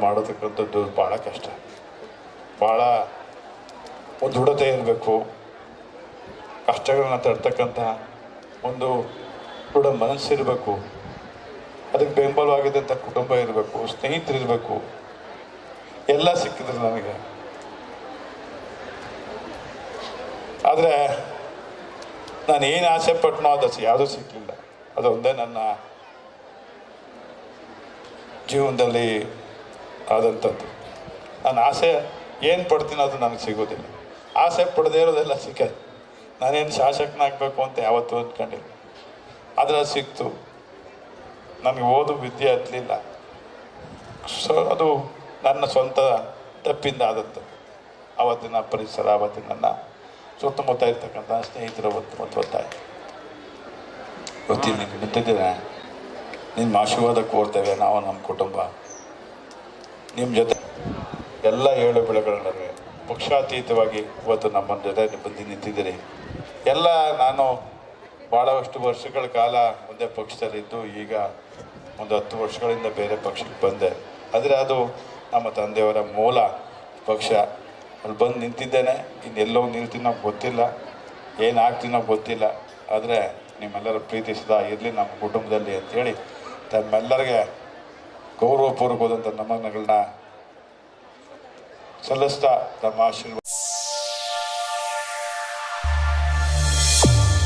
ಮಾಡೋತಕ್ಕಂಥದ್ದು ಭಾಳ ಕಷ್ಟ, ಭಾಳ ದೃಢತೆ ಇರಬೇಕು, ಕಷ್ಟಗಳನ್ನ ತಡ್ತಕ್ಕಂಥ ಒಂದು ದೃಢ ಮನಸ್ಸಿರಬೇಕು, ಅದಕ್ಕೆ ಬೆಂಬಲವಾಗಿದ್ದಂಥ ಕುಟುಂಬ ಇರಬೇಕು, ಸ್ನೇಹಿತರಿರಬೇಕು. ಎಲ್ಲ ಸಿಕ್ಕಿದ್ರು ನನಗೆ. ಆದರೆ ನಾನು ಏನು ಆಸೆ ಪಟ್ಟನೋ ಅದು ಯಾವುದೂ ಸಿಕ್ಕಲಿಲ್ಲ. ಅದೊಂದೇ ನನ್ನ ಜೀವನದಲ್ಲಿ ಆದಂಥದ್ದು. ನಾನು ಆಸೆ ಏನು ಪಡ್ತೀನೋ ಅದು ನನಗೆ ಸಿಗೋದಿಲ್ಲ. ಆಸೆ ಪಡದೇ ಇರೋದೆಲ್ಲ ಸಿಕ್ಕದು. ನಾನೇನು ಶಾಸಕನಾಗಬೇಕು ಅಂತ ಯಾವತ್ತೂ ಅಂದ್ಕೊಂಡಿಲ್ಲ, ಆದರೆ ಅದು ಸಿಕ್ತು. ನನಗೆ ಓದು ವಿದ್ಯೆ ಹತ್ತಲಿಲ್ಲ. ಸೊ ಅದು ನನ್ನ ಸ್ವಂತ ತಪ್ಪಿಂದ ಆದದ್ದು. ಆವತ್ತಿನ ಪರಿಸರ, ಆವತ್ತಿನ ನನ್ನ ಸುತ್ತಮುತ್ತ ಇರ್ತಕ್ಕಂಥ ಸ್ನೇಹಿತರ ಒತ್ತಾಯ. ಗೊತ್ತಿಲ್ಲ, ನಿಮ್ಗೆ ಗೊತ್ತಿದ್ದೀರ, ನಿಮ್ಮ ಆಶೀರ್ವಾದ ಕೋರ್ತೇವೆ ನಾವು, ನಮ್ಮ ಕುಟುಂಬ ನಿಮ್ಮ ಜೊತೆ ಎಲ್ಲ 7 ಬೆಳೆಗಳ ನಡುವೆ ಪಕ್ಷಾತೀತವಾಗಿ ಇವತ್ತು ನಮ್ಮ ಜೊತೆ ಬಂದು ನಿಂತಿದ್ದೀರಿ. ಎಲ್ಲ ನಾನು ಭಾಳಷ್ಟು ವರ್ಷಗಳ ಕಾಲ ಒಂದೇ ಪಕ್ಷದಲ್ಲಿದ್ದು ಈಗ ಒಂದು 10 ವರ್ಷಗಳಿಂದ ಬೇರೆ ಪಕ್ಷಕ್ಕೆ ಬಂದೆ. ಆದರೆ ಅದು ನಮ್ಮ ತಂದೆಯವರ ಮೂಲ ಪಕ್ಷ. ಅಲ್ಲಿ ಬಂದು ನಿಂತಿದ್ದೇನೆ. ಇನ್ನೆಲ್ಲೋ ನಿಲ್ತೀನೋ ಗೊತ್ತಿಲ್ಲ, ಏನಾಗ್ತೀನೋ ಗೊತ್ತಿಲ್ಲ. ಆದರೆ ನಿಮ್ಮೆಲ್ಲರ ಪ್ರೀತಿ ಸದಾ ಇರಲಿ ನಮ್ಮ ಕುಟುಂಬದಲ್ಲಿ ಅಂಥೇಳಿ ತಮ್ಮೆಲ್ಲರಿಗೆ ಗೌರವಪೂರ್ವಕವಾದಂಥ ನಮನಗಳನ್ನ ಸಲ್ಲಿಸ್ತಾ ತಮ್ಮ ಆಶೀರ್ವಾದ